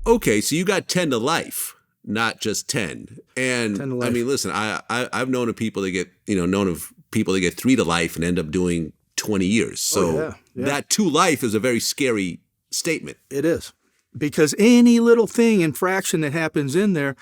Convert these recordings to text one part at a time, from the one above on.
Okay, so you got 10 to life, not just 10. And 10 to life. I mean, listen, I've known of people that get, people that get 3 to life and end up doing 20 years. So that to life is a very scary statement. It is. Because any little thing, infraction that happens in there,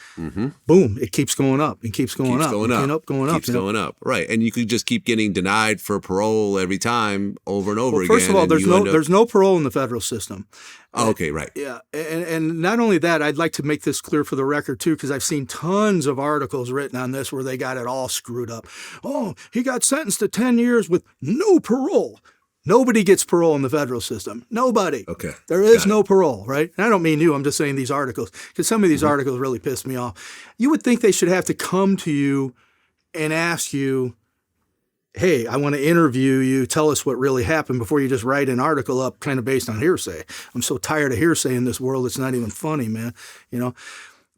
boom, it keeps going up and keeps going up. Keeps going up. Right. And you could just keep getting denied for parole every time over and over again. First of all, there's no parole in the federal system. Oh, okay, right. Yeah. And not only that, I'd like to make this clear for the record, too, because I've seen tons of articles written on this where they got it all screwed up. Oh, he got sentenced to 10 years with no parole. Nobody gets parole in the federal system. Nobody. Okay. There is no parole, right? And I don't mean you. I'm just saying these articles, because some of these articles really piss me off. You would think they should have to come to you and ask you, hey, I want to interview you. Tell us what really happened before you just write an article up kind of based on hearsay. I'm so tired of hearsay in this world. It's not even funny, man.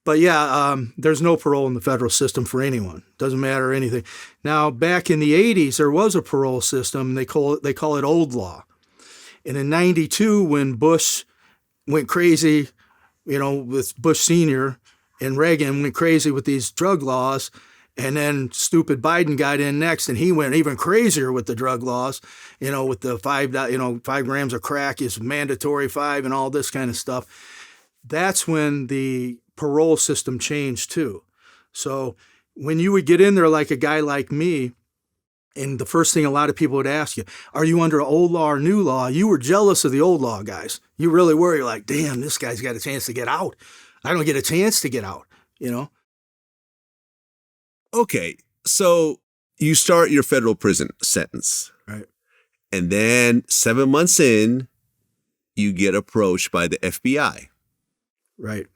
But yeah, there's no parole in the federal system for anyone. Doesn't matter anything. Now, back in the 80s, there was a parole system. They call it old law. And in 92, when Bush went crazy, with Bush Sr. and Reagan went crazy with these drug laws, and then stupid Biden got in next, and he went even crazier with the drug laws, with the 5 grams of crack is mandatory 5 and all this kind of stuff. That's when the parole system changed too. So when you would get in there like a guy like me, and the first thing a lot of people would ask you, are you under old law or new law? You were jealous of the old law guys. You really were. You're like, damn, this guy's got a chance to get out. I don't get a chance to get out, Okay, so you start your federal prison sentence. Right. And then 7 months in, you get approached by the FBI. Right.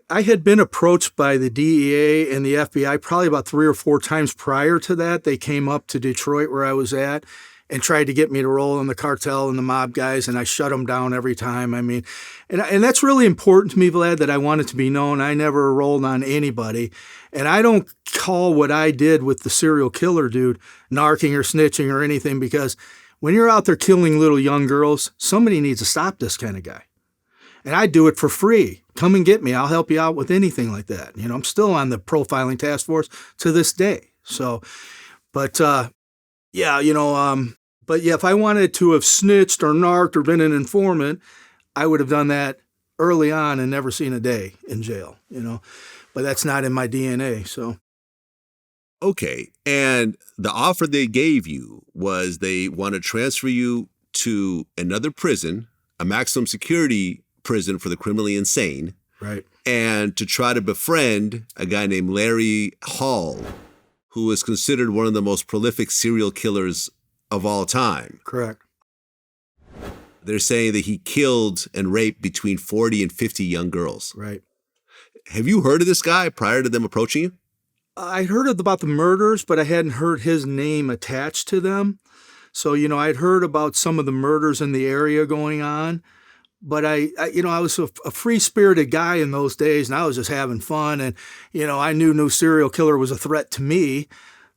I had been approached by the DEA and the FBI probably about 3 or 4 times prior to that. They came up to Detroit where I was at and tried to get me to roll in the cartel and the mob guys, and I shut them down every time. I mean, and that's really important to me, Vlad, that I want it to be known. I never rolled on anybody, and I don't call what I did with the serial killer dude narking or snitching or anything, because when you're out there killing little young girls, somebody needs to stop this kind of guy. And I do it for free. Come and get me. I'll help you out with anything like that. I'm still on the profiling task force to this day. So, but yeah, if I wanted to have snitched or narked or been an informant, I would have done that early on and never seen a day in jail, but that's not in my DNA. So. Okay. And the offer they gave you was they want to transfer you to another prison, a maximum security prison for the criminally insane. Right. And to try to befriend a guy named Larry Hall, who is considered one of the most prolific serial killers of all time. Correct. They're saying that he killed and raped between 40 and 50 young girls. Right. Have you heard of this guy prior to them approaching you? I heard about the murders, but I hadn't heard his name attached to them. So, I'd heard about some of the murders in the area going on. But I was a free-spirited guy in those days, and I was just having fun. And, I knew no serial killer was a threat to me,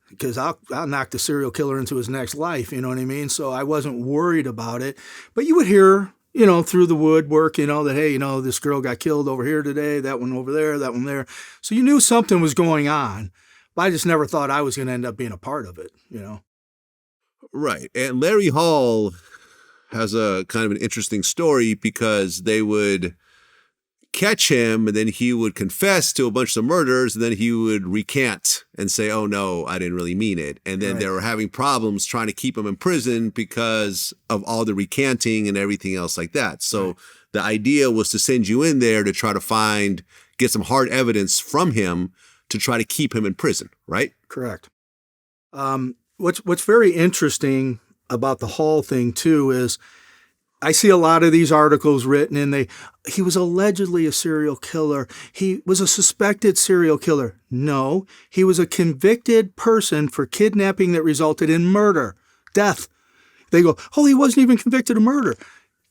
because I'll knock the serial killer into his next life, you know what I mean? So I wasn't worried about it. But you would hear, through the woodwork, that, hey, this girl got killed over here today, that one over there, that one there. So you knew something was going on, but I just never thought I was going to end up being a part of it, Right. And Larry Hall has a kind of an interesting story, because they would catch him and then he would confess to a bunch of murders, and then he would recant and say, oh no, I didn't really mean it. And then they were having problems trying to keep him in prison because of all the recanting and everything else like that. So the idea was to send you in there to try to get some hard evidence from him to try to keep him in prison, right? Correct. What's very interesting about the Hall thing too is I see a lot of these articles written, and he was allegedly a serial killer. He was a suspected serial killer. No, he was a convicted person for kidnapping that resulted in murder, death. They go, oh, he wasn't even convicted of murder.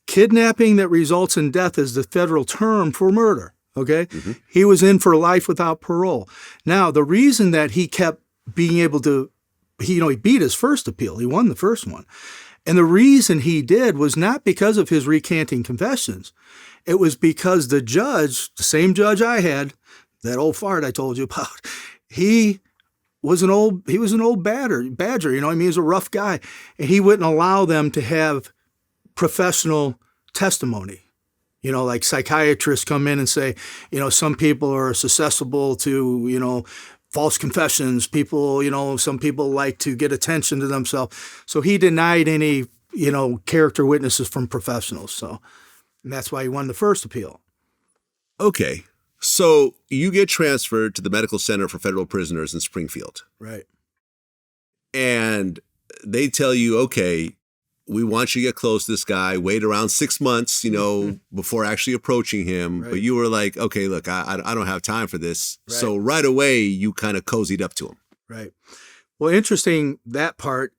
Kidnapping that results in death is the federal term for murder. Okay. Mm-hmm. He was in for life without parole. Now, the reason that he kept being able to, he beat his first appeal. He won the first one. And the reason he did was not because of his recanting confessions. It was because the judge, the same judge I had, that old fart I told you about, he was an old badger, you know what I mean? He was a rough guy. And he wouldn't allow them to have professional testimony. You know, like psychiatrists come in and say, you know, some people are susceptible to, you know, false confessions. People, you know, some people like to get attention to themselves. So he denied any, you know, character witnesses from professionals. So, and that's why he won the first appeal. Okay. So you get transferred to the Medical Center for Federal Prisoners in Springfield. Right. And they tell you, okay, we want you to get close to this guy, wait around 6 months, you know, before actually approaching him. Right. But you were like, okay, look, I don't have time for this. Right. So right away, you kind of cozied up to him. Right. Well, interesting, that part.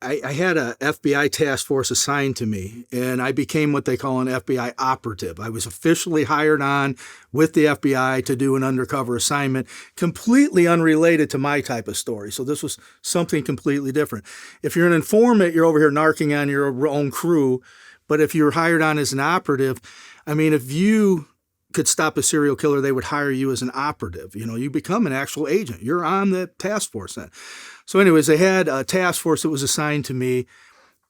I had a FBI task force assigned to me, and I became what they call an FBI operative. I was officially hired on with the FBI to do an undercover assignment, completely unrelated to my type of story. So this was something completely different. If you're an informant, you're over here narking on your own crew. But if you're hired on as an operative, I mean, if you could stop a serial killer, they would hire you as an operative. You know, you become an actual agent. You're on the task force then. So anyways, they had a task force that was assigned to me.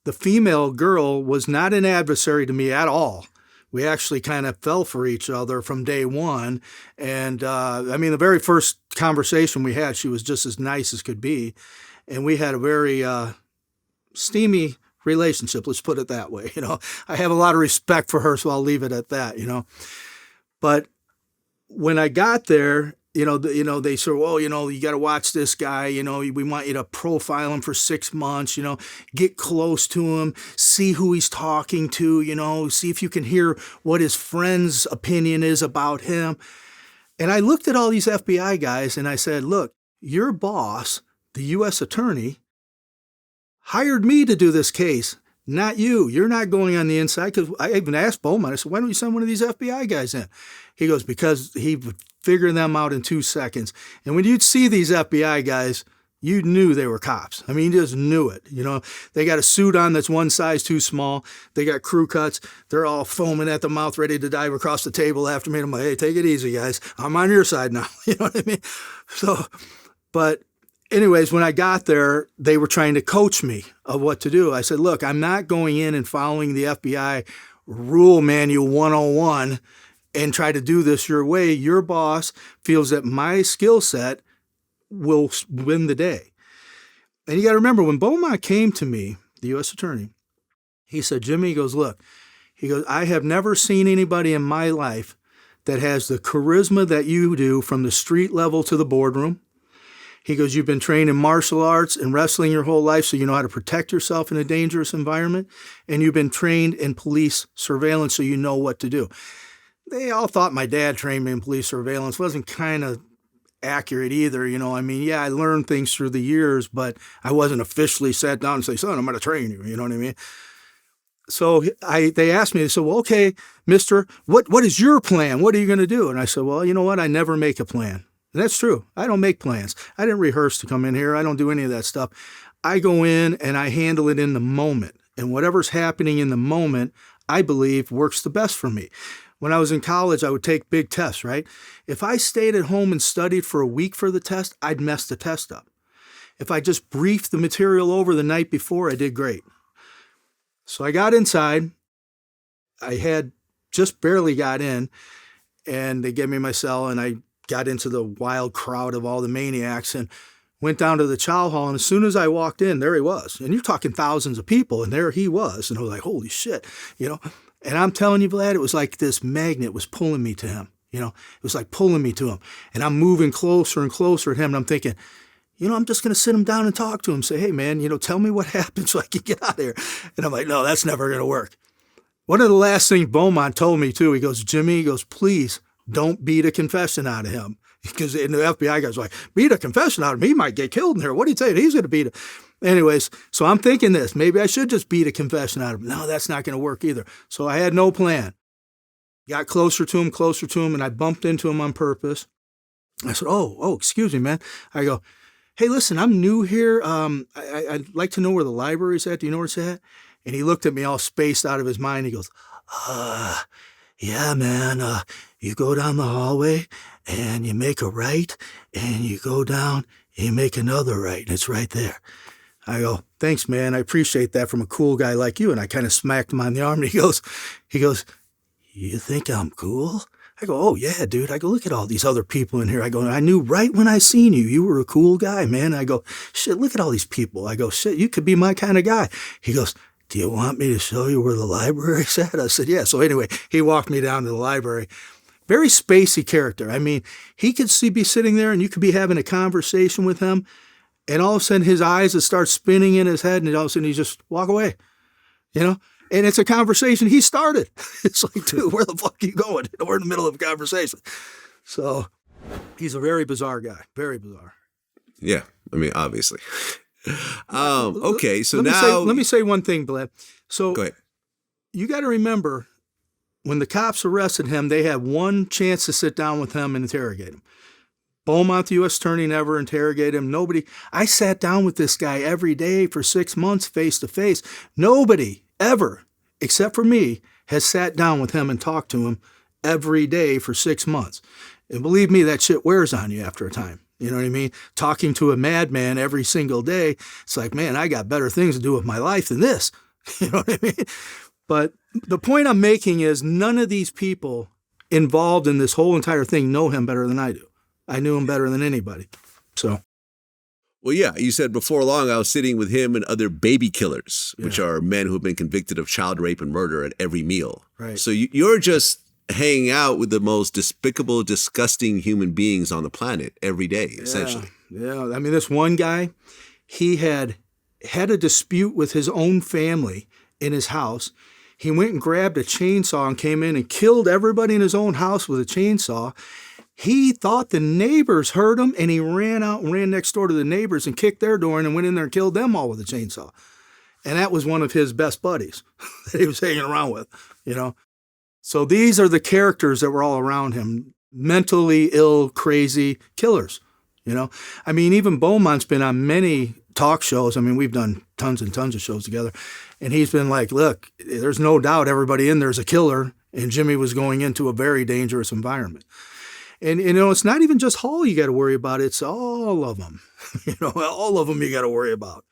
The female girl was not an adversary to me at all. We actually kind of fell for each other from day one. And I mean, the very first conversation we had, she was just as nice as could be. And we had a very steamy relationship, let's put it that way. You know, I have a lot of respect for her, so I'll leave it at that, you know. But when I got there, they said, well, you know, you got to watch this guy. You know, we want you to profile him for 6 months, you know, get close to him, see who he's talking to, you know, see if you can hear what his friend's opinion is about him. And I looked at all these FBI guys and I said, look, your boss, the U.S. attorney, hired me to do this case, not you. You're not going on the inside. Because I even asked Bowman, I said, why don't you send one of these FBI guys in? He goes, because he would figure them out in 2 seconds. And when you'd see these FBI guys, you knew they were cops. I mean, you just knew it. You know, they got a suit on that's one size too small. They got crew cuts. They're all foaming at the mouth, ready to dive across the table after me. I'm like, hey, take it easy, guys. I'm on your side now. You know what I mean? So, but anyways, when I got there, they were trying to coach me of what to do. I said, look, I'm not going in and following the FBI rule manual 101 and try to do this your way. Your boss feels that my skill set will win the day. And you got to remember, when Beaumont came to me, the U.S. attorney, he said, Jimmy, he goes, look, he goes, I have never seen anybody in my life that has the charisma that you do from the street level to the boardroom. He goes, you've been trained in martial arts and wrestling your whole life, so you know how to protect yourself in a dangerous environment. And you've been trained in police surveillance, so you know what to do. They all thought my dad trained me in police surveillance. Wasn't kind of accurate either. You know, I mean, yeah, I learned things through the years, but I wasn't officially sat down and say, son, I'm going to train you. You know what I mean? So they asked me, they said, well, okay, mister, what is your plan? What are you going to do? And I said, well, you know what? I never make a plan. And that's true. I don't make plans. I didn't rehearse to come in here. I don't do any of that stuff. I go in and I handle it in the moment. And whatever's happening in the moment, I believe works the best for me. When I was in college, I would take big tests, right? If I stayed at home and studied for a week for the test, I'd mess the test up. If I just briefed the material over the night before, I did great. So I got inside. I had just barely got in, and they gave me my cell, and I got into the wild crowd of all the maniacs and went down to the chow hall. And as soon as I walked in, there he was. And you're talking thousands of people, and there he was. And I was like, holy shit, you know. And I'm telling you, Vlad, it was like this magnet was pulling me to him. You know, it was like pulling me to him. And I'm moving closer and closer to him. And I'm thinking, you know, I'm just going to sit him down and talk to him. Say, hey, man, you know, tell me what happened so I can get out of here. And I'm like, no, that's never going to work. One of the last things Beaumont told me, too, he goes, Jimmy, he goes, please don't beat a confession out of him. Because the FBI guy's like, beat a confession out of him. He might get killed in there. What are you saying? He's going to beat it. Anyways, so I'm thinking this. Maybe I should just beat a confession out of him. No, that's not going to work either. So I had no plan. Got closer to him, and I bumped into him on purpose. I said, oh, excuse me, man. I go, hey, listen, I'm new here. I'd like to know where the library's at. Do you know where it's at? And he looked at me all spaced out of his mind. He goes, yeah, man, you go down the hallway and you make a right and you go down and you make another right and it's right there. I go, thanks, man. I appreciate that from a cool guy like you. And I kind of smacked him on the arm and he goes, you think I'm cool? I go, oh, yeah, dude. I go, look at all these other people in here. I go, I knew right when I seen you, you were a cool guy, man. I go, shit, look at all these people. I go, shit, you could be my kind of guy. He goes, do you want me to show you where the library's at? I said, yeah. So anyway, he walked me down to the library. Very spacey character. I mean, he could be sitting there and you could be having a conversation with him and all of a sudden his eyes would start spinning in his head and all of a sudden he just walk away, you know? And it's a conversation he started. It's like, dude, where the fuck are you going? We're in the middle of a conversation. So he's a very bizarre guy. Very bizarre. Yeah. I mean, obviously. Okay. So let me say one thing, Bled. So go ahead. You got to remember when the cops arrested him, they had one chance to sit down with him and interrogate him. Beaumont, the U.S. attorney, never interrogated him. Nobody. I sat down with this guy every day for 6 months, face to face. Nobody ever, except for me, has sat down with him and talked to him every day for 6 months. And believe me, that shit wears on you after a time. You know what I mean? Talking to a madman every single day, it's like, man, I got better things to do with my life than this. You know what I mean? But the point I'm making is none of these people involved in this whole entire thing know him better than I do. I knew him better than anybody. So. Well, yeah, you said before long I was sitting with him and other baby killers, which are men who have been convicted of child rape and murder at every meal. Right. So you're just hanging out with the most despicable, disgusting human beings on the planet every day, essentially. Yeah. I mean, this one guy, he had a dispute with his own family in his house. He went and grabbed a chainsaw and came in and killed everybody in his own house with a chainsaw. He thought the neighbors heard him, and he ran out and ran next door to the neighbors and kicked their door in and went in there and killed them all with a chainsaw. And that was one of his best buddies that he was hanging around with, you know. So these are the characters that were all around him, mentally ill, crazy killers, you know. I mean, even Beaumont's been on many talk shows. I mean, we've done tons and tons of shows together. And he's been like, look, there's no doubt everybody in there is a killer, and Jimmy was going into a very dangerous environment. And, you know, it's not even just Hall you got to worry about. It's all of them. You know, all of them you got to worry about.